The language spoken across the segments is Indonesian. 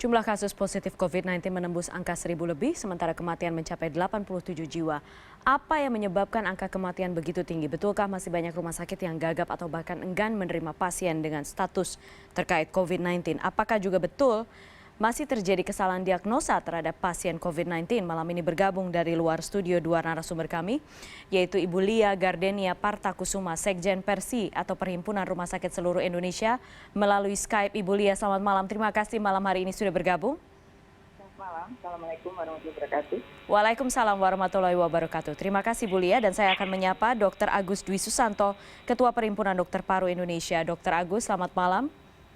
Jumlah kasus positif COVID-19 menembus angka 1.000 lebih, sementara kematian mencapai 87 jiwa. Apa yang menyebabkan angka kematian begitu tinggi? Betulkah masih banyak rumah sakit yang gagap atau bahkan enggan menerima pasien dengan status terkait COVID-19? Apakah juga betul masih terjadi kesalahan diagnosa terhadap pasien COVID-19? Malam ini bergabung dari luar studio dua narasumber kami, yaitu Ibu Lia Gardenia Partakusuma, Sekjen Persi atau Perhimpunan Rumah Sakit Seluruh Indonesia, melalui Skype. Ibu Lia, selamat malam. Terima kasih malam hari ini sudah bergabung. Selamat malam. Assalamualaikum warahmatullahi wabarakatuh. Waalaikumsalam warahmatullahi wabarakatuh. Terima kasih Bu Lia, dan saya akan menyapa Dr. Agus Dwi Susanto, Ketua Perhimpunan Dokter Paru Indonesia. Dr. Agus, selamat malam.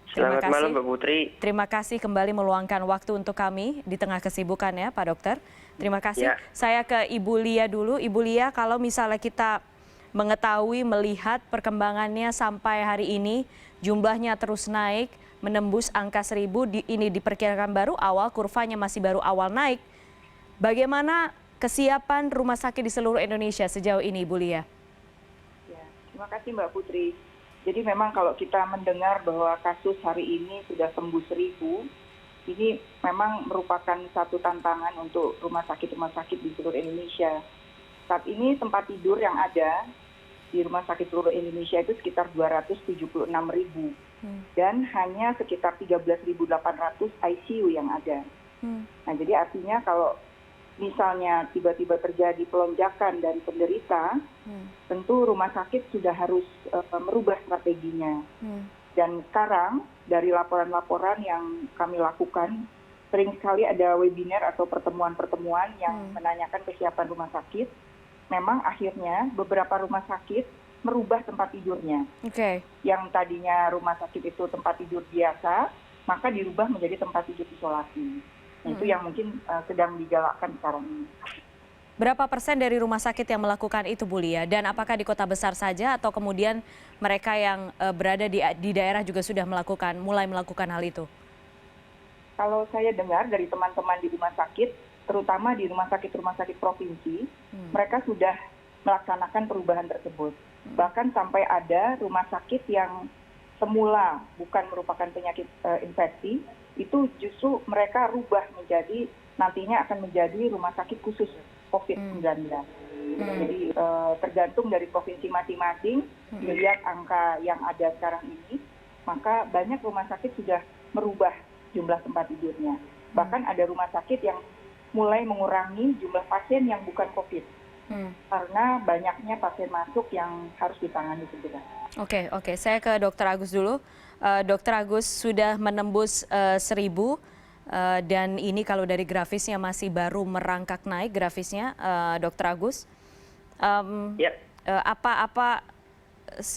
Selamat malam, Mbak Putri. Terima kasih kembali meluangkan waktu untuk kami di tengah kesibukan ya, Pak Dokter. Terima kasih. Ya. Saya ke Ibu Lia dulu. Ibu Lia, kalau misalnya kita mengetahui, melihat perkembangannya sampai hari ini, jumlahnya terus naik, menembus angka 1.000, ini diperkirakan baru awal, kurvanya masih baru awal naik. Bagaimana kesiapan rumah sakit di seluruh Indonesia sejauh ini, Ibu Lia? Ya, terima kasih Mbak Putri. Jadi memang kalau kita mendengar bahwa kasus hari ini sudah tembus 1.000, ini memang merupakan satu tantangan untuk rumah sakit di seluruh Indonesia. Saat ini tempat tidur yang ada di rumah sakit seluruh Indonesia itu sekitar 276.000 dan hanya sekitar 13.800 ICU yang ada. Nah, jadi artinya kalau misalnya tiba-tiba terjadi pelonjakan dari penderita, tentu rumah sakit sudah harus merubah strateginya. Dan sekarang dari laporan-laporan yang kami lakukan, sering sekali ada webinar atau pertemuan-pertemuan yang menanyakan kesiapan rumah sakit. Memang akhirnya beberapa rumah sakit merubah tempat tidurnya. Yang tadinya rumah sakit itu tempat tidur biasa, maka dirubah menjadi tempat tidur isolasi. Nah, itu yang mungkin sedang digalakkan sekarang ini. Berapa persen dari rumah sakit yang melakukan itu, Bu Lia? Dan apakah di kota besar saja atau kemudian mereka yang berada di daerah juga sudah mulai melakukan hal itu? Kalau saya dengar dari teman-teman di rumah sakit, terutama di rumah sakit provinsi, mereka sudah melaksanakan perubahan tersebut. Bahkan sampai ada rumah sakit yang semula bukan merupakan penyakit infeksi, itu justru mereka rubah menjadi, nantinya akan menjadi rumah sakit khusus COVID-19. Jadi tergantung dari provinsi masing-masing, melihat angka yang ada sekarang ini, maka banyak rumah sakit sudah merubah jumlah tempat tidurnya. Bahkan ada rumah sakit yang mulai mengurangi jumlah pasien yang bukan COVID, karena banyaknya pasien masuk yang harus ditangani segera. Oke, saya ke Dr. Agus dulu. Dr. Agus, sudah menembus 1.000 dan ini kalau dari grafisnya masih baru merangkak naik grafisnya, Dr. Agus.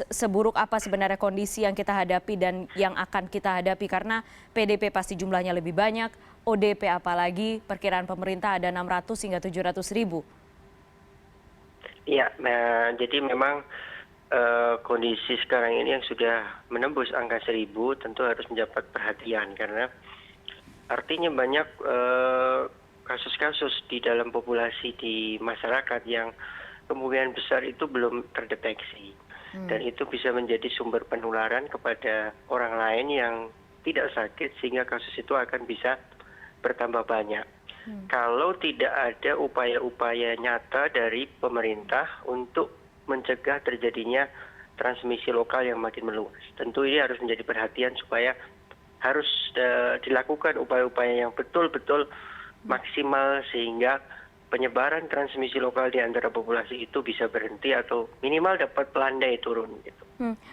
Seburuk apa sebenarnya kondisi yang kita hadapi dan yang akan kita hadapi, karena PDP pasti jumlahnya lebih banyak, ODP apalagi, perkiraan pemerintah ada 600 hingga 700.000. Ya, jadi memang kondisi sekarang ini yang sudah menembus angka 1.000 tentu harus mendapat perhatian, karena artinya banyak kasus-kasus di dalam populasi di masyarakat yang kemungkinan besar itu belum terdeteksi. Dan itu bisa menjadi sumber penularan kepada orang lain yang tidak sakit, sehingga kasus itu akan bisa bertambah banyak. Kalau tidak ada upaya-upaya nyata dari pemerintah untuk mencegah terjadinya transmisi lokal yang makin meluas, tentu ini harus menjadi perhatian, supaya harus dilakukan upaya-upaya yang betul-betul maksimal, sehingga penyebaran transmisi lokal di antara populasi itu bisa berhenti atau minimal dapat pelandai turun. Gitu.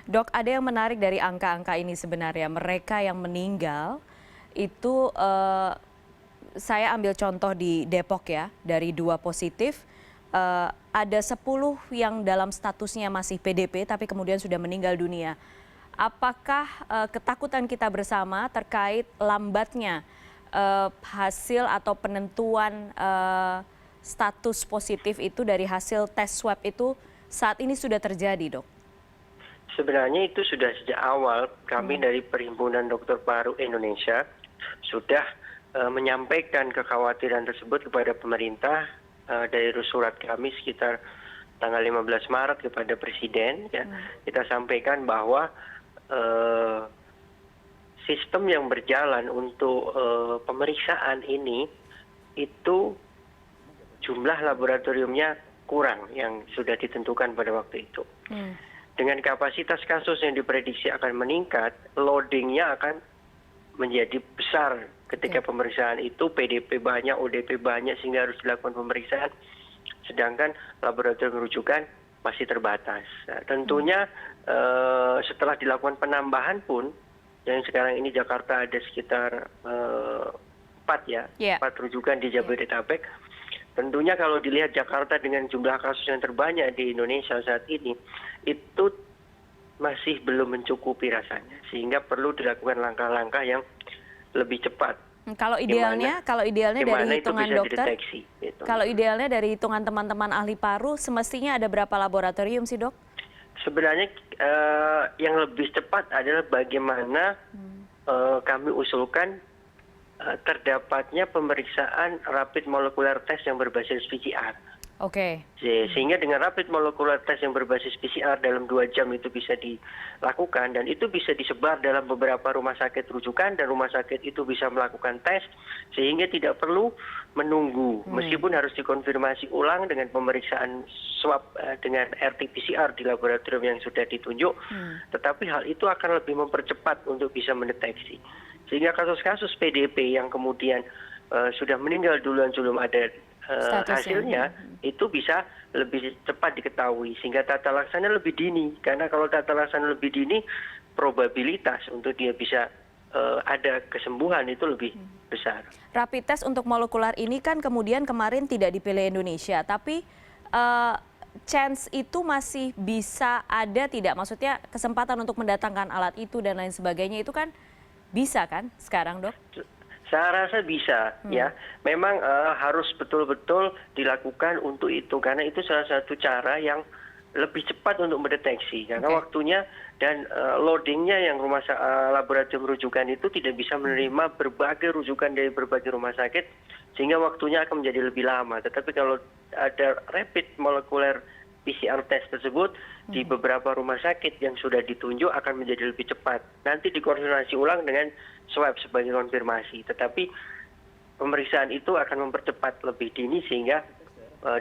Dok, ada yang menarik dari angka-angka ini sebenarnya. Mereka yang meninggal itu, saya ambil contoh di Depok ya, dari 2 positif, ada 10 yang dalam statusnya masih PDP tapi kemudian sudah meninggal dunia. Apakah ketakutan kita bersama terkait lambatnya hasil atau penentuan status positif itu dari hasil tes swab itu saat ini sudah terjadi, Dok? Sebenarnya itu sudah sejak awal kami dari Perhimpunan Dokter Paru Indonesia sudah menyampaikan kekhawatiran tersebut kepada pemerintah dari surat kami sekitar tanggal 15 Maret kepada Presiden. Ya, kita sampaikan bahwa sistem yang berjalan untuk pemeriksaan ini itu jumlah laboratoriumnya kurang yang sudah ditentukan pada waktu itu. Dengan kapasitas kasus yang diprediksi akan meningkat, loadingnya akan menjadi besar ketika pemeriksaan itu, PDP banyak, ODP banyak sehingga harus dilakukan pemeriksaan, sedangkan laboratorium rujukan masih terbatas. Nah, tentunya setelah dilakukan penambahan pun, yang sekarang ini Jakarta ada sekitar 4 rujukan di Jabodetabek. Tentunya kalau dilihat Jakarta dengan jumlah kasus yang terbanyak di Indonesia saat ini, itu masih belum mencukupi rasanya, sehingga perlu dilakukan langkah-langkah yang lebih cepat. Kalau idealnya dari hitungan dokter, dideteksi, gitu. Kalau idealnya dari hitungan teman-teman ahli paru, semestinya ada berapa laboratorium sih, Dok? Sebenarnya yang lebih cepat adalah bagaimana kami usulkan terdapatnya pemeriksaan rapid molecular test yang berbasis PCR. Oke. Sehingga dengan rapid molecular test yang berbasis PCR dalam 2 jam itu bisa dilakukan, dan itu bisa disebar dalam beberapa rumah sakit rujukan, dan rumah sakit itu bisa melakukan tes sehingga tidak perlu menunggu, meskipun harus dikonfirmasi ulang dengan pemeriksaan swab dengan RT-PCR di laboratorium yang sudah ditunjuk, tetapi hal itu akan lebih mempercepat untuk bisa mendeteksi. Sehingga kasus-kasus PDP yang kemudian sudah meninggal duluan sebelum ada hasilnya, itu bisa lebih cepat diketahui, sehingga tata laksana lebih dini. Karena kalau tata laksana lebih dini, probabilitas untuk dia bisa ada kesembuhan itu lebih besar. Rapid test untuk molekular ini kan kemudian kemarin tidak dipilih Indonesia, tapi chance itu masih bisa ada tidak? Maksudnya kesempatan untuk mendatangkan alat itu dan lain sebagainya itu kan bisa kan sekarang, Dok? Saya rasa bisa, ya. Memang harus betul-betul dilakukan untuk itu, karena itu salah satu cara yang lebih cepat untuk mendeteksi. Karena waktunya dan loadingnya yang laboratorium rujukan itu tidak bisa menerima berbagai rujukan dari berbagai rumah sakit, sehingga waktunya akan menjadi lebih lama. Tetapi kalau ada rapid molecular PCR test tersebut di beberapa rumah sakit yang sudah ditunjuk akan menjadi lebih cepat. Nanti dikonfirmasi ulang dengan swab sebagai konfirmasi. Tetapi pemeriksaan itu akan mempercepat lebih dini sehingga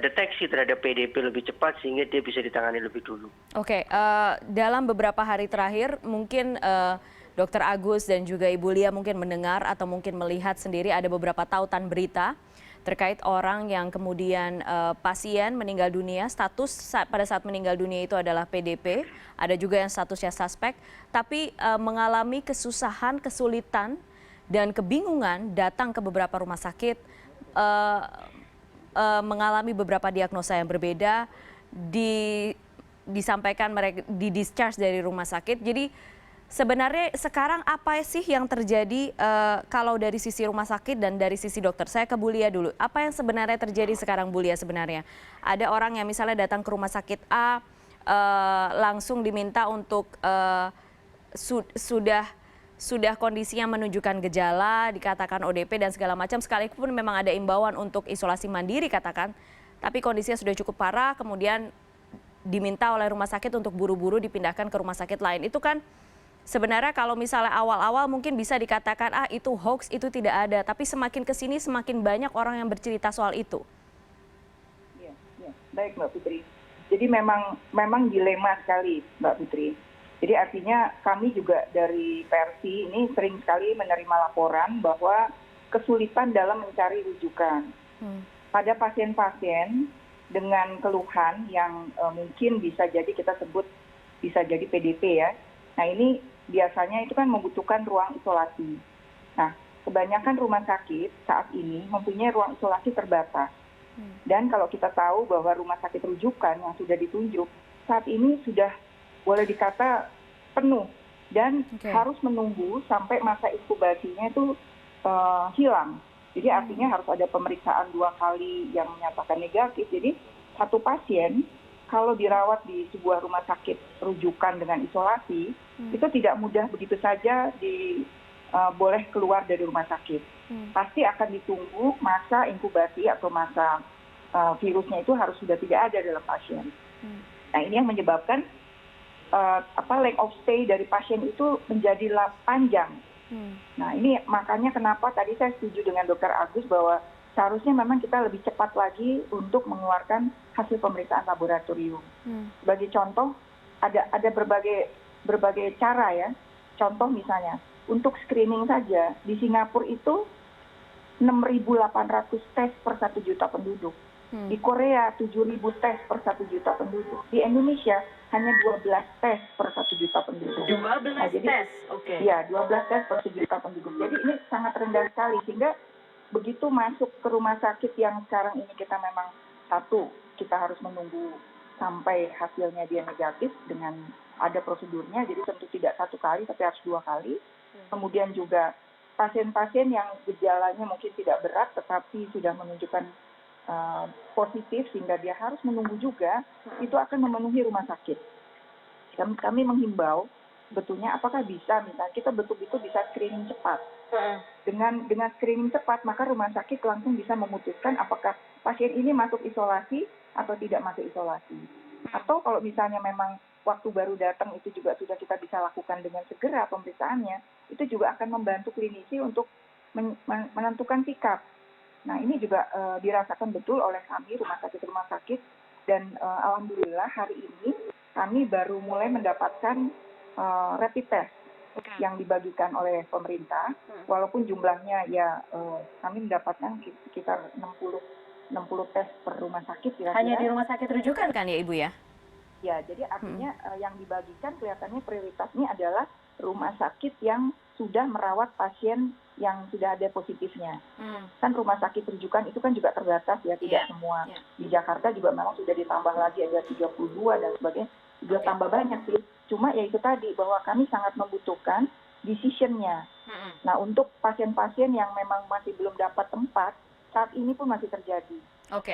deteksi terhadap PDP lebih cepat sehingga dia bisa ditangani lebih dulu. Oke, dalam beberapa hari terakhir mungkin Dr. Agus dan juga Ibu Lia mungkin mendengar atau mungkin melihat sendiri ada beberapa tautan berita terkait orang yang kemudian pasien meninggal dunia, status pada saat meninggal dunia itu adalah PDP, ada juga yang statusnya suspek, tapi mengalami kesusahan, kesulitan, dan kebingungan datang ke beberapa rumah sakit, mengalami beberapa diagnosa yang berbeda, disampaikan mereka di-discharge dari rumah sakit. Jadi sebenarnya sekarang apa sih yang terjadi kalau dari sisi rumah sakit dan dari sisi dokter? Saya ke Bu Lia dulu. Apa yang sebenarnya terjadi sekarang, Bu Lia, sebenarnya? Ada orang yang misalnya datang ke rumah sakit A, langsung diminta untuk sudah kondisinya menunjukkan gejala, dikatakan ODP dan segala macam, sekalipun memang ada imbauan untuk isolasi mandiri katakan, tapi kondisinya sudah cukup parah, kemudian diminta oleh rumah sakit untuk buru-buru dipindahkan ke rumah sakit lain. Itu kan sebenarnya kalau misalnya awal-awal mungkin bisa dikatakan itu hoax, itu tidak ada. Tapi semakin kesini semakin banyak orang yang bercerita soal itu. Ya, baik Mbak Putri. Jadi memang dilema sekali Mbak Putri. Jadi artinya kami juga dari Persi ini sering sekali menerima laporan bahwa kesulitan dalam mencari rujukan. Pada pasien-pasien dengan keluhan yang mungkin bisa jadi kita sebut bisa jadi PDP ya. Nah ini biasanya itu kan membutuhkan ruang isolasi. Nah, kebanyakan rumah sakit saat ini mempunyai ruang isolasi terbatas. Dan kalau kita tahu bahwa rumah sakit rujukan yang sudah ditunjuk saat ini sudah boleh dikata penuh dan harus menunggu sampai masa inkubasinya itu hilang. Jadi artinya harus ada pemeriksaan 2 kali yang menyatakan negatif. Jadi satu pasien kalau dirawat di sebuah rumah sakit rujukan dengan isolasi, itu tidak mudah begitu saja boleh keluar dari rumah sakit. Pasti akan ditunggu masa inkubasi atau masa virusnya itu harus sudah tidak ada dalam pasien. Nah ini yang menyebabkan length of stay dari pasien itu menjadi panjang. Nah ini makanya kenapa tadi saya setuju dengan Dr. Agus bahwa seharusnya memang kita lebih cepat lagi untuk mengeluarkan hasil pemeriksaan laboratorium. Sebagai contoh, ada berbagai cara ya. Contoh misalnya, untuk screening saja, di Singapura itu 6.800 tes per 1 juta penduduk. Di Korea 7.000 tes per 1 juta penduduk. Di Indonesia hanya 12 tes per 1 juta penduduk. 12 tes, oke. Iya, 12 tes per 1 juta penduduk. Jadi ini sangat rendah sekali, sehingga begitu masuk ke rumah sakit yang sekarang ini kita memang kita harus menunggu sampai hasilnya dia negatif dengan ada prosedurnya, jadi tentu tidak 1 kali tapi harus 2 kali. Kemudian juga pasien-pasien yang gejalanya mungkin tidak berat tetapi sudah menunjukkan positif sehingga dia harus menunggu juga, itu akan memenuhi rumah sakit. Kami menghimbau sebetulnya apakah bisa misalnya kita betul-betul bisa screening cepat. Dengan screening cepat maka rumah sakit langsung bisa memutuskan apakah pasien ini masuk isolasi atau tidak masuk isolasi. Atau kalau misalnya memang waktu baru datang itu juga sudah kita bisa lakukan dengan segera pemeriksaannya, itu juga akan membantu klinisi untuk menentukan sikap. Nah ini juga dirasakan betul oleh kami rumah sakit dan alhamdulillah hari ini kami baru mulai mendapatkan rapid test yang dibagikan oleh pemerintah, walaupun jumlahnya ya kami mendapatkan sekitar 60 tes per rumah sakit kira-kira. Hanya di rumah sakit rujukan kan ya Ibu ya? Ya, jadi artinya yang dibagikan kelihatannya prioritasnya adalah rumah sakit yang sudah merawat pasien yang sudah ada positifnya. Kan rumah sakit rujukan itu kan juga terbatas ya, tidak semua. Di Jakarta juga memang sudah ditambah lagi ada 32 dan sebagainya, sudah tambah banyak sih. Cuma ya itu tadi bahwa kami sangat membutuhkan decision-nya. Nah untuk pasien-pasien yang memang masih belum dapat tempat, saat ini pun masih terjadi.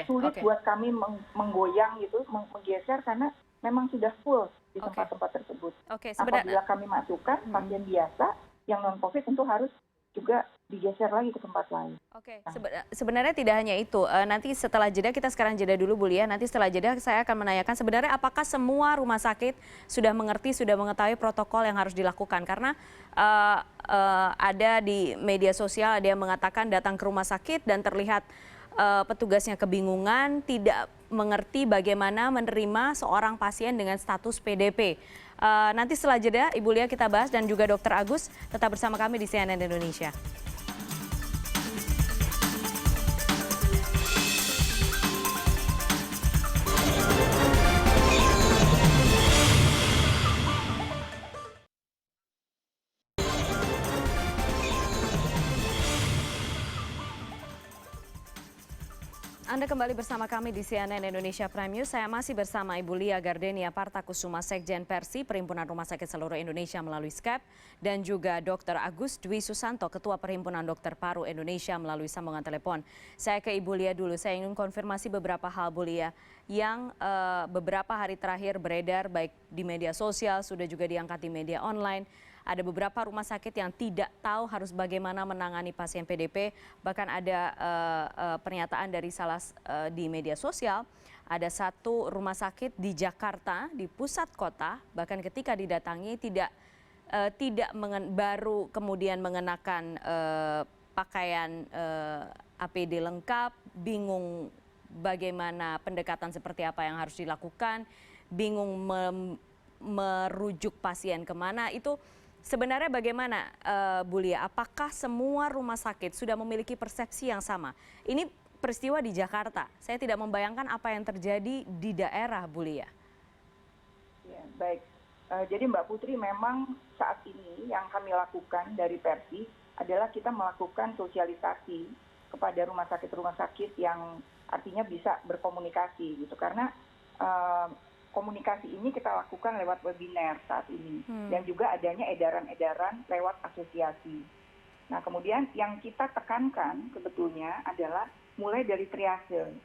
Sulit buat kami menggoyang gitu, menggeser karena memang sudah full di tempat-tempat tersebut. Apabila kami masukkan pasien biasa yang non-COVID tentu harus juga digeser lagi ke tempat lain. Sebenarnya tidak hanya itu. Nanti setelah jeda, kita sekarang jeda dulu Bu Lia. Nanti setelah jeda saya akan menanyakan sebenarnya apakah semua rumah sakit sudah mengerti, sudah mengetahui protokol yang harus dilakukan. Karena ada di media sosial ada yang mengatakan datang ke rumah sakit dan terlihat petugasnya kebingungan, tidak mengerti bagaimana menerima seorang pasien dengan status PDP. Nanti setelah jeda, Ibu Lia kita bahas dan juga Dr. Agus tetap bersama kami di CNN Indonesia. Anda kembali bersama kami di CNN Indonesia Prime News. Saya masih bersama Ibu Lia Gardenia Partakusuma, Sekjen Persi, Perhimpunan Rumah Sakit Seluruh Indonesia melalui Skype, dan juga Dr. Agus Dwi Susanto, Ketua Perhimpunan Dokter Paru Indonesia melalui sambungan telepon. Saya ke Ibu Lia dulu. Saya ingin konfirmasi beberapa hal Bu Lia yang beberapa hari terakhir beredar baik di media sosial, sudah juga diangkat di media online. Ada beberapa rumah sakit yang tidak tahu harus bagaimana menangani pasien PDP. Bahkan ada pernyataan dari di media sosial, ada satu rumah sakit di Jakarta, di pusat kota, bahkan ketika didatangi baru kemudian mengenakan pakaian APD lengkap, bingung bagaimana pendekatan seperti apa yang harus dilakukan, bingung merujuk pasien kemana. Itu sebenarnya bagaimana Bu Lia? Apakah semua rumah sakit sudah memiliki persepsi yang sama? Ini peristiwa di Jakarta. Saya tidak membayangkan apa yang terjadi di daerah Bu Lia. Ya, baik. Jadi Mbak Putri, memang saat ini yang kami lakukan dari Persi adalah kita melakukan sosialisasi kepada rumah sakit yang artinya bisa berkomunikasi gitu. Karena komunikasi ini kita lakukan lewat webinar saat ini dan juga adanya edaran-edaran lewat asosiasi. Nah kemudian yang kita tekankan sebetulnya adalah mulai dari triase.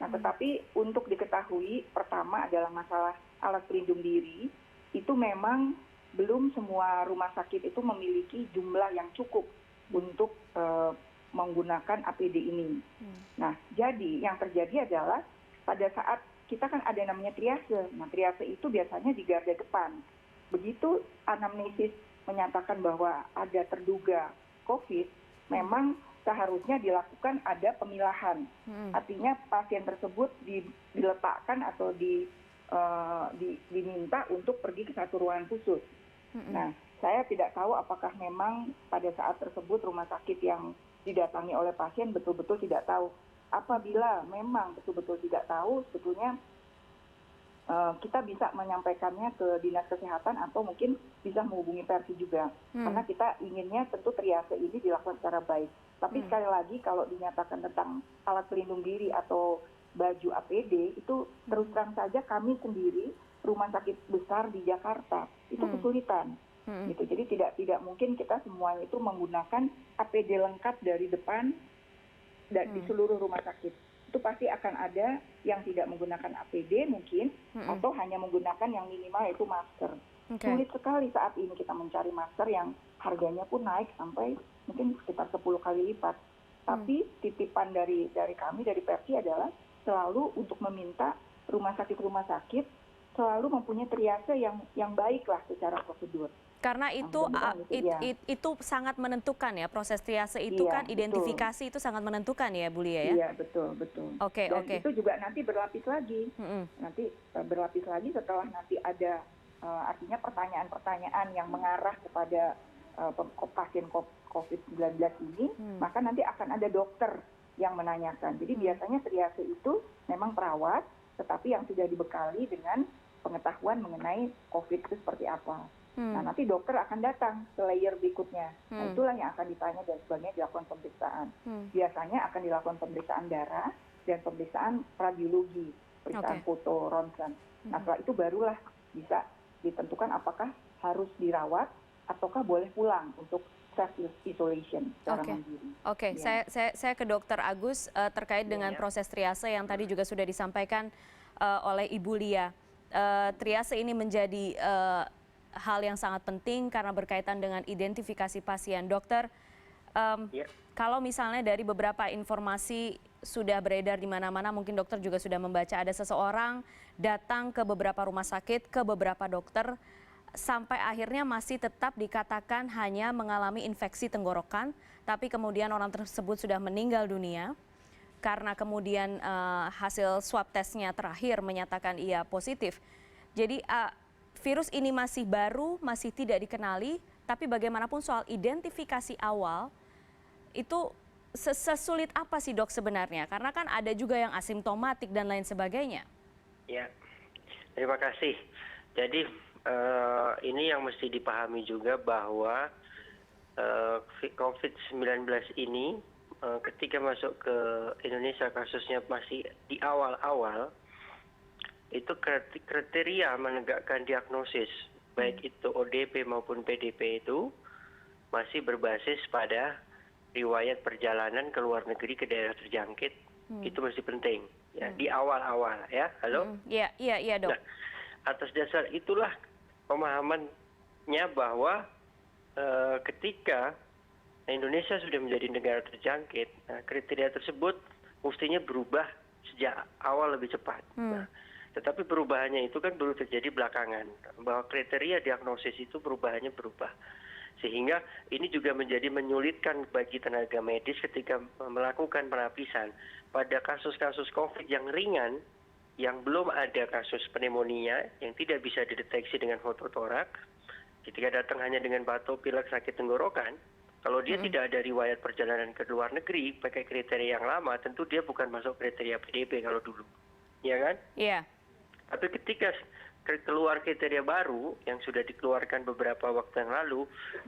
Nah tetapi untuk diketahui pertama adalah masalah alat pelindung diri, itu memang belum semua rumah sakit itu memiliki jumlah yang cukup untuk menggunakan APD ini. Nah jadi yang terjadi adalah pada saat kita kan ada namanya triase. Nah, triase itu biasanya di garda depan. Begitu anamnesis menyatakan bahwa ada terduga COVID, memang seharusnya dilakukan ada pemilahan. Artinya pasien tersebut diletakkan atau diminta untuk pergi ke satu ruangan khusus. Nah, saya tidak tahu apakah memang pada saat tersebut rumah sakit yang didatangi oleh pasien betul-betul tidak tahu. Apabila memang betul-betul tidak tahu, sebetulnya kita bisa menyampaikannya ke dinas kesehatan atau mungkin bisa menghubungi Persi juga. Karena kita inginnya tentu triase ini dilakukan secara baik. Tapi sekali lagi kalau dinyatakan tentang alat pelindung diri atau baju APD, itu terus terang saja kami sendiri, rumah sakit besar di Jakarta, itu kesulitan. Gitu. Jadi tidak mungkin kita semuanya itu menggunakan APD lengkap dari depan di seluruh rumah sakit. Itu pasti akan ada yang tidak menggunakan APD mungkin, atau hanya menggunakan yang minimal yaitu masker. Sulit sekali saat ini kita mencari masker yang harganya pun naik sampai mungkin sekitar 10 kali lipat. Tapi titipan dari kami, dari Persi adalah selalu untuk meminta rumah sakit selalu mempunyai triase yang baik lah secara prosedur. Karena itu sangat menentukan ya, proses triase itu kan identifikasi betul. Itu sangat menentukan ya Bu Lia ya? Iya, betul. Dan itu juga nanti berlapis lagi. Nanti berlapis lagi setelah nanti ada artinya pertanyaan-pertanyaan yang mengarah kepada pasien COVID-19 ini, maka nanti akan ada dokter yang menanyakan. Jadi biasanya triase itu memang perawat, tetapi yang sudah dibekali dengan pengetahuan mengenai COVID itu seperti apa. Nah, nanti dokter akan datang ke layer berikutnya. Nah, itulah yang akan ditanya dan sebagainya, dilakukan pemeriksaan. Biasanya akan dilakukan pemeriksaan darah dan pemeriksaan radiologi, pemeriksaan foto, ronsen. Nah, setelah itu barulah bisa ditentukan apakah harus dirawat ataukah boleh pulang untuk self isolation secara mandiri. Ya. Saya ke Dokter Agus terkait dengan proses triase yang tadi juga sudah disampaikan oleh Ibu Lia. Triase ini menjadi hal yang sangat penting karena berkaitan dengan identifikasi pasien. Dokter, kalau misalnya dari beberapa informasi sudah beredar di mana-mana, mungkin dokter juga sudah membaca, ada seseorang datang ke beberapa rumah sakit, ke beberapa dokter, sampai akhirnya masih tetap dikatakan hanya mengalami infeksi tenggorokan, tapi kemudian orang tersebut sudah meninggal dunia karena kemudian hasil swab testnya terakhir menyatakan ia positif. Jadi virus ini masih baru, masih tidak dikenali, tapi bagaimanapun soal identifikasi awal, itu sesulit apa sih dok sebenarnya? Karena kan ada juga yang asimptomatik dan lain sebagainya. Ya, terima kasih. Jadi ini yang mesti dipahami juga bahwa COVID-19 ini ketika masuk ke Indonesia kasusnya masih di awal-awal, itu kriteria menegakkan diagnosis, baik itu ODP maupun PDP itu masih berbasis pada riwayat perjalanan ke luar negeri ke daerah terjangkit. Itu masih penting ya di awal-awal ya. Halo? Iya dok. Nah, atas dasar itulah pemahamannya bahwa ketika Indonesia sudah menjadi negara terjangkit, kriteria tersebut mestinya berubah sejak awal lebih cepat. Tetapi perubahannya itu kan baru terjadi belakangan, bahwa kriteria diagnosis itu perubahannya berubah. Sehingga ini juga menjadi menyulitkan bagi tenaga medis ketika melakukan penapisan. Pada kasus-kasus COVID yang ringan, yang belum ada kasus pneumonia, yang tidak bisa dideteksi dengan fototorak, ketika datang hanya dengan batuk, pilek, sakit tenggorokan, kalau dia tidak ada riwayat perjalanan ke luar negeri, pakai kriteria yang lama, tentu dia bukan masuk kriteria PDP kalau dulu. Ya kan? Iya. Tapi ketika keluar kriteria baru yang sudah dikeluarkan beberapa waktu yang lalu,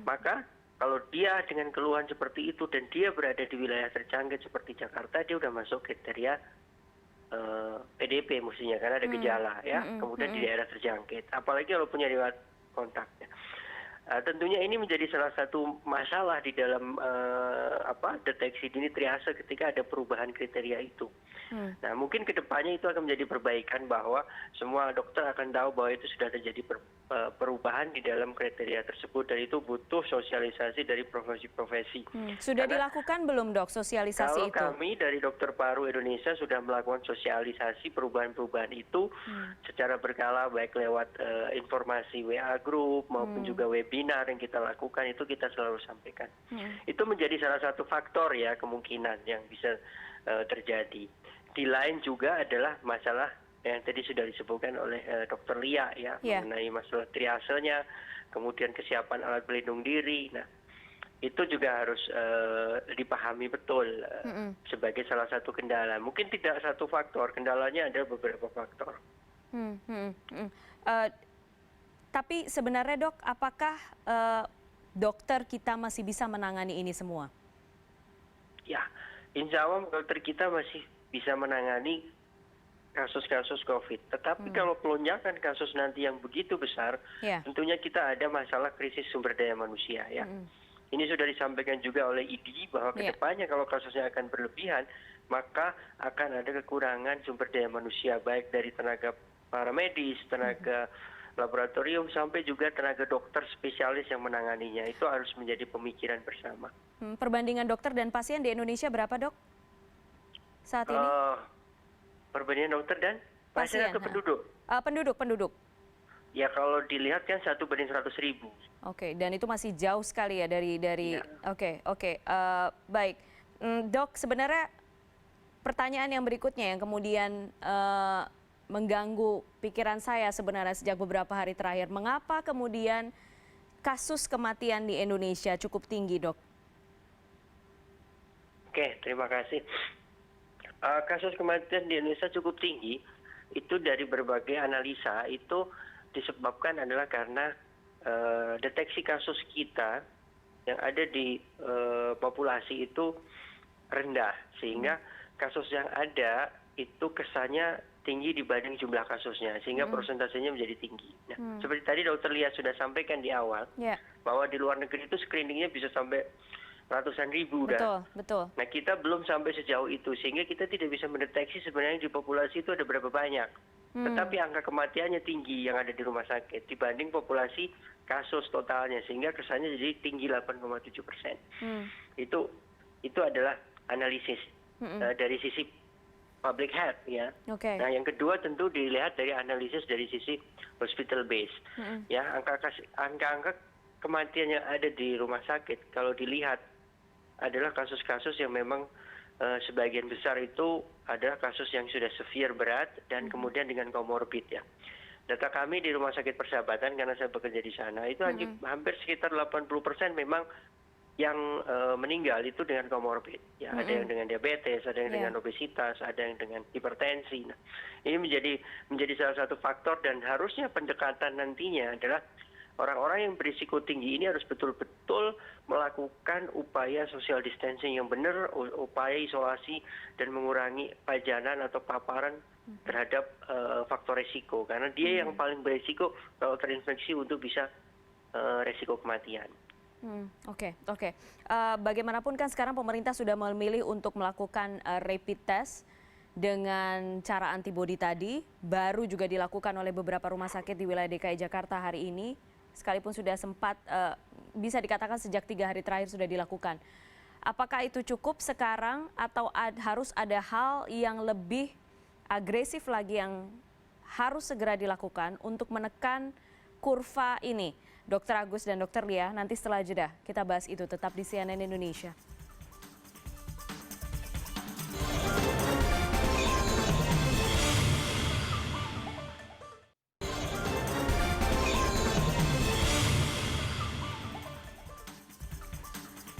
maka kalau dia dengan keluhan seperti itu dan dia berada di wilayah terjangkit seperti Jakarta, dia sudah masuk kriteria PDP mestinya karena ada gejala ya, kemudian di daerah terjangkit. Apalagi kalau punya riwayat kontaknya. Tentunya ini menjadi salah satu masalah di dalam deteksi dini triase ketika ada perubahan kriteria itu. Nah, mungkin kedepannya itu akan menjadi perbaikan bahwa semua dokter akan tahu bahwa itu sudah terjadi perubahan di dalam kriteria tersebut, dan itu butuh sosialisasi dari profesi-profesi. Sudah Karena dilakukan belum dok sosialisasi kalau itu? kami dari Dokter Paru Indonesia sudah melakukan sosialisasi perubahan-perubahan itu secara berkala, baik lewat informasi WA group maupun juga webinar yang kita lakukan, itu kita selalu sampaikan. Itu menjadi salah satu faktor ya kemungkinan yang bisa terjadi. Di lain juga adalah masalah yang tadi sudah disebutkan oleh Dr. Lia ya, mengenai masalah triasenya, kemudian kesiapan alat pelindung diri. Nah, itu juga harus dipahami betul sebagai salah satu kendala. Mungkin tidak satu faktor, kendalanya ada beberapa faktor. Tapi sebenarnya dok, apakah dokter kita masih bisa menangani ini semua? Ya, insya Allah dokter kita masih bisa menangani kasus-kasus COVID. Tetapi kalau pelonjakan kasus nanti yang begitu besar, tentunya kita ada masalah krisis sumber daya manusia ya. Ini sudah disampaikan juga oleh IDI bahwa kedepannya kalau kasusnya akan berlebihan, maka akan ada kekurangan sumber daya manusia, baik dari tenaga paramedis, tenaga laboratorium, sampai juga tenaga dokter spesialis yang menanganinya. Itu harus menjadi pemikiran bersama. Perbandingan dokter dan pasien di Indonesia berapa dok saat ini? Perbandingan dokter dan pasien atau penduduk? Penduduk. Ya kalau dilihat kan 1:100.000. Oke, dan itu masih jauh sekali ya dari. Ya. Oke. Baik, dok, sebenarnya pertanyaan yang berikutnya yang kemudian mengganggu pikiran saya sebenarnya sejak beberapa hari terakhir, mengapa kemudian kasus kematian di Indonesia cukup tinggi, dok? Oke, terima kasih. Kasus kematian di Indonesia cukup tinggi, itu dari berbagai analisa, itu disebabkan adalah karena deteksi kasus kita yang ada di populasi itu rendah, sehingga kasus yang ada itu kesannya tinggi dibanding jumlah kasusnya, sehingga persentasenya menjadi tinggi. Nah, seperti tadi Dr. Lia sudah sampaikan di awal, bahwa di luar negeri itu screeningnya bisa sampai ratusan ribu. Betul. Nah, kita belum sampai sejauh itu, sehingga kita tidak bisa mendeteksi sebenarnya di populasi itu ada berapa banyak. Tetapi angka kematiannya tinggi yang ada di rumah sakit dibanding populasi kasus totalnya, sehingga kesannya jadi tinggi 8,7%. Itu adalah analisis dari sisi public health ya. Nah, yang kedua tentu dilihat dari analisis dari sisi hospital base. Ya, angka kematian yang ada di rumah sakit kalau dilihat adalah kasus-kasus yang memang sebagian besar itu adalah kasus yang sudah severe berat dan kemudian dengan komorbid ya. Data kami di Rumah Sakit Persahabatan, karena saya bekerja di sana, itu hampir sekitar 80% memang yang meninggal itu dengan komorbid. Ya, ada yang dengan diabetes, ada yang dengan obesitas, ada yang dengan hipertensi. Nah, ini menjadi salah satu faktor, dan harusnya pendekatan nantinya adalah orang-orang yang berisiko tinggi ini harus betul-betul melakukan upaya social distancing yang benar, upaya isolasi dan mengurangi pajanan atau paparan terhadap faktor risiko. Karena dia yang paling berisiko kalau terinfeksi untuk bisa risiko kematian. Oke. Bagaimanapun kan sekarang pemerintah sudah memilih untuk melakukan rapid test dengan cara antibodi tadi, baru juga dilakukan oleh beberapa rumah sakit di wilayah DKI Jakarta hari ini. Sekalipun sudah sempat bisa dikatakan sejak 3 hari terakhir sudah dilakukan. Apakah itu cukup sekarang atau harus ada hal yang lebih agresif lagi yang harus segera dilakukan untuk menekan kurva ini? Dr. Agus dan Dr. Lia, nanti setelah jeda kita bahas itu, tetap di CNN Indonesia.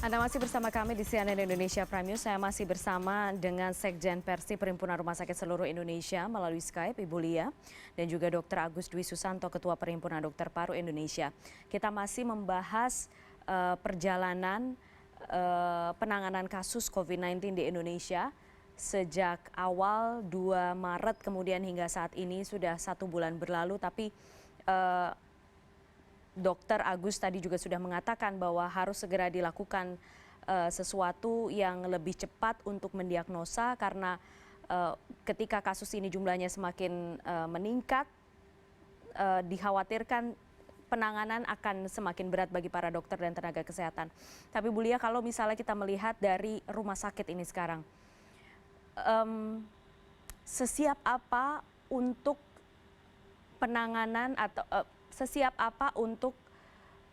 Anda masih bersama kami di CNN Indonesia Prime News. Saya masih bersama dengan Sekjen Persi Perhimpunan Rumah Sakit Seluruh Indonesia melalui Skype, Ibu Lia, dan juga Dr. Agus Dwi Susanto, Ketua Perhimpunan Dokter Paru Indonesia. Kita masih membahas perjalanan penanganan kasus COVID-19 di Indonesia sejak awal 2 Maret kemudian hingga saat ini sudah 1 bulan berlalu, tapi Dr. Agus tadi juga sudah mengatakan bahwa harus segera dilakukan sesuatu yang lebih cepat untuk mendiagnosa, karena ketika kasus ini jumlahnya semakin meningkat, dikhawatirkan penanganan akan semakin berat bagi para dokter dan tenaga kesehatan. Tapi Bu Lia, kalau misalnya kita melihat dari rumah sakit ini sekarang, sesiap apa untuk penanganan atau sesiap apa untuk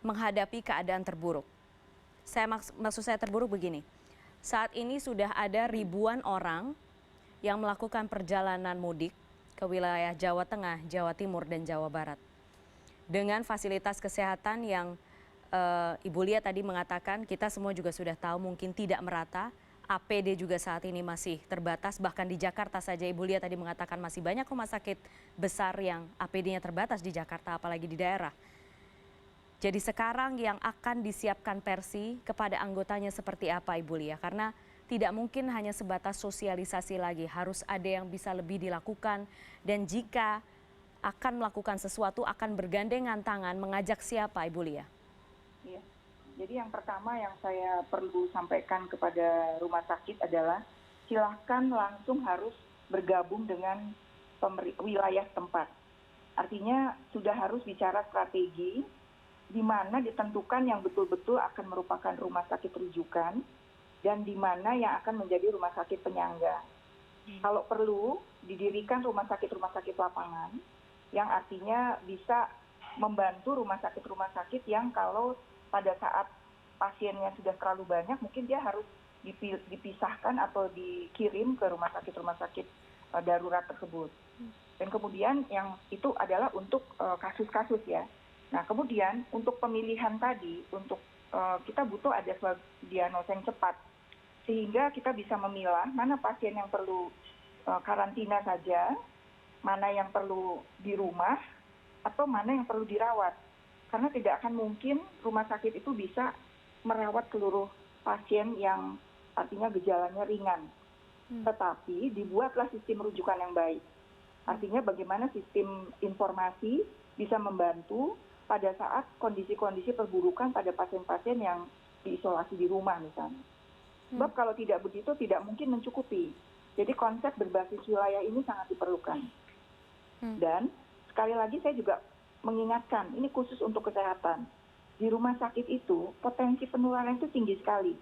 menghadapi keadaan terburuk? Maksud saya terburuk begini, saat ini sudah ada ribuan orang yang melakukan perjalanan mudik ke wilayah Jawa Tengah, Jawa Timur, dan Jawa Barat. Dengan fasilitas kesehatan yang Ibu Lia tadi mengatakan, kita semua juga sudah tahu mungkin tidak merata, APD juga saat ini masih terbatas, bahkan di Jakarta saja Ibu Lia tadi mengatakan masih banyak rumah sakit besar yang APD-nya terbatas di Jakarta, apalagi di daerah. Jadi sekarang yang akan disiapkan Persi kepada anggotanya seperti apa Ibu Lia? Karena tidak mungkin hanya sebatas sosialisasi lagi, harus ada yang bisa lebih dilakukan. Dan jika akan melakukan sesuatu, akan bergandengan tangan, mengajak siapa Ibu Lia? Iya. Jadi yang pertama yang saya perlu sampaikan kepada rumah sakit adalah silahkan langsung harus bergabung dengan wilayah tempat. Artinya sudah harus bicara strategi di mana ditentukan yang betul-betul akan merupakan rumah sakit rujukan dan di mana yang akan menjadi rumah sakit penyangga. Kalau perlu didirikan rumah sakit lapangan yang artinya bisa membantu rumah sakit yang kalau pada saat pasiennya sudah terlalu banyak mungkin dia harus dipisahkan atau dikirim ke rumah sakit darurat tersebut. Dan kemudian yang itu adalah untuk kasus-kasus ya. Nah kemudian untuk pemilihan tadi, untuk kita butuh ada diagnosa yang cepat. Sehingga kita bisa memilah mana pasien yang perlu karantina saja, mana yang perlu di rumah, atau mana yang perlu dirawat. Karena tidak akan mungkin rumah sakit itu bisa merawat seluruh pasien yang artinya gejalanya ringan. Tetapi dibuatlah sistem rujukan yang baik. Artinya bagaimana sistem informasi bisa membantu pada saat kondisi-kondisi perburukan pada pasien-pasien yang diisolasi di rumah misalnya. Sebab kalau tidak begitu tidak mungkin mencukupi. Jadi konsep berbasis wilayah ini sangat diperlukan. Dan sekali lagi saya juga mengingatkan, ini khusus untuk kesehatan. Di rumah sakit itu potensi penularan itu tinggi sekali.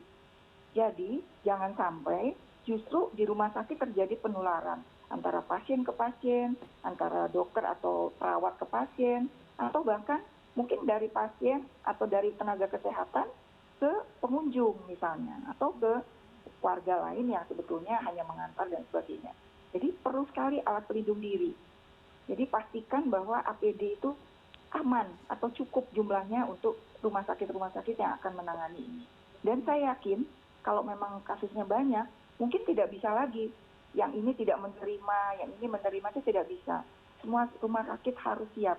Jadi jangan sampai justru di rumah sakit terjadi penularan antara pasien ke pasien, antara dokter atau perawat ke pasien, atau bahkan mungkin dari pasien atau dari tenaga kesehatan ke pengunjung misalnya, atau ke warga lain yang sebetulnya hanya mengantar dan sebagainya. Jadi perlu sekali alat pelindung diri. Jadi pastikan bahwa APD itu aman atau cukup jumlahnya untuk rumah sakit yang akan menangani ini. Dan saya yakin kalau memang kasusnya banyak, mungkin tidak bisa lagi. Yang ini tidak menerima, yang ini menerima itu tidak bisa. Semua rumah sakit harus siap.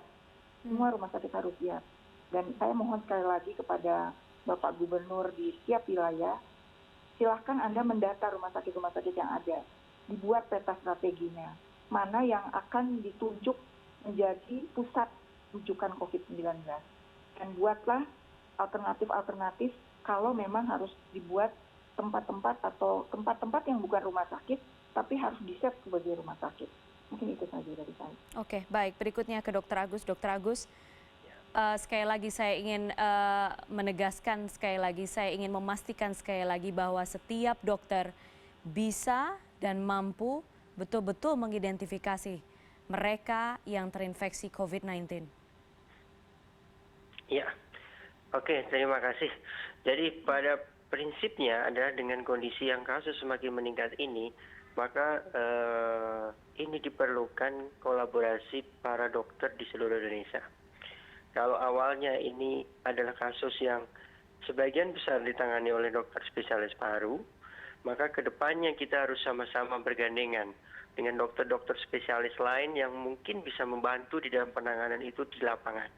Semua rumah sakit harus siap. Dan saya mohon sekali lagi kepada Bapak Gubernur di setiap wilayah, silahkan Anda mendata rumah sakit yang ada. Dibuat peta strateginya. Mana yang akan ditunjuk menjadi pusat rujukan COVID-19. Dan buatlah alternatif-alternatif kalau memang harus dibuat tempat-tempat yang bukan rumah sakit, tapi harus di-set sebagai rumah sakit. Mungkin itu saja dari saya. Oke, baik. Berikutnya ke Dr. Agus. Dr. Agus, sekali lagi saya ingin menegaskan, saya ingin memastikan sekali lagi bahwa setiap dokter bisa dan mampu betul-betul mengidentifikasi mereka yang terinfeksi COVID-19. Ya, oke, terima kasih. Jadi pada prinsipnya adalah dengan kondisi yang kasus semakin meningkat ini, maka ini diperlukan kolaborasi para dokter di seluruh Indonesia. Kalau awalnya ini adalah kasus yang sebagian besar ditangani oleh dokter spesialis paru, maka kedepannya kita harus sama-sama bergandengan dengan dokter-dokter spesialis lain yang mungkin bisa membantu di dalam penanganan itu di lapangan.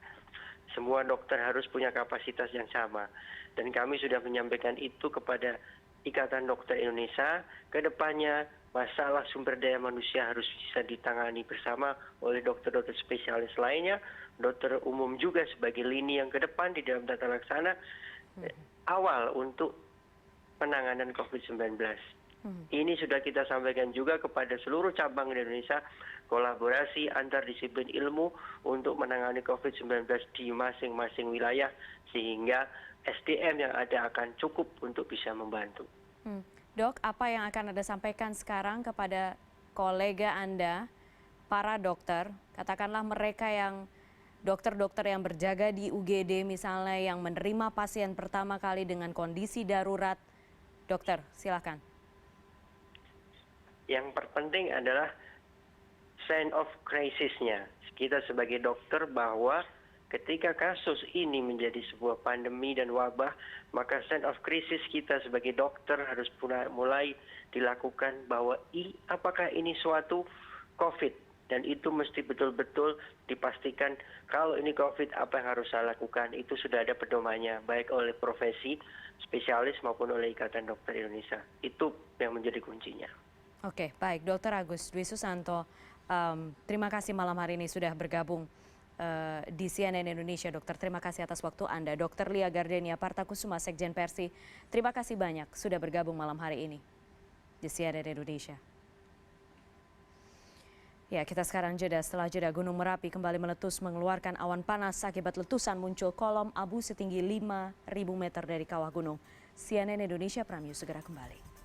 Semua dokter harus punya kapasitas yang sama. Dan kami sudah menyampaikan itu kepada Ikatan Dokter Indonesia. Kedepannya masalah sumber daya manusia harus bisa ditangani bersama oleh dokter-dokter spesialis lainnya, dokter umum juga sebagai lini yang ke depan di dalam tata laksana awal untuk penanganan COVID-19. Ini sudah kita sampaikan juga kepada seluruh cabang di Indonesia, kolaborasi antar disiplin ilmu untuk menangani COVID-19 di masing-masing wilayah, sehingga SDM yang ada akan cukup untuk bisa membantu. Dok, apa yang akan Anda sampaikan sekarang kepada kolega Anda, para dokter, katakanlah mereka yang dokter-dokter yang berjaga di UGD misalnya, yang menerima pasien pertama kali dengan kondisi darurat. Dokter, silakan. Yang terpenting adalah sign of crisis-nya. Kita sebagai dokter bahwa ketika kasus ini menjadi sebuah pandemi dan wabah, maka sign of crisis kita sebagai dokter harus mulai dilakukan bahwa apakah ini suatu COVID, dan itu mesti betul-betul dipastikan kalau ini COVID apa yang harus saya lakukan. Itu sudah ada pedomannya baik oleh profesi spesialis maupun oleh Ikatan Dokter Indonesia. Itu yang menjadi kuncinya. Oke, baik. Dr. Agus Dwi Susanto, terima kasih malam hari ini sudah bergabung di CNN Indonesia, dokter. Terima kasih atas waktu Anda. Dr. Lia Gardenia Partakusuma, Sekjen Persi, terima kasih banyak sudah bergabung malam hari ini di CNN Indonesia. Ya, kita sekarang jeda. Setelah jeda, Gunung Merapi kembali meletus mengeluarkan awan panas. Akibat letusan muncul kolom abu setinggi 5.000 meter dari kawah gunung. CNN Indonesia Prime News segera kembali.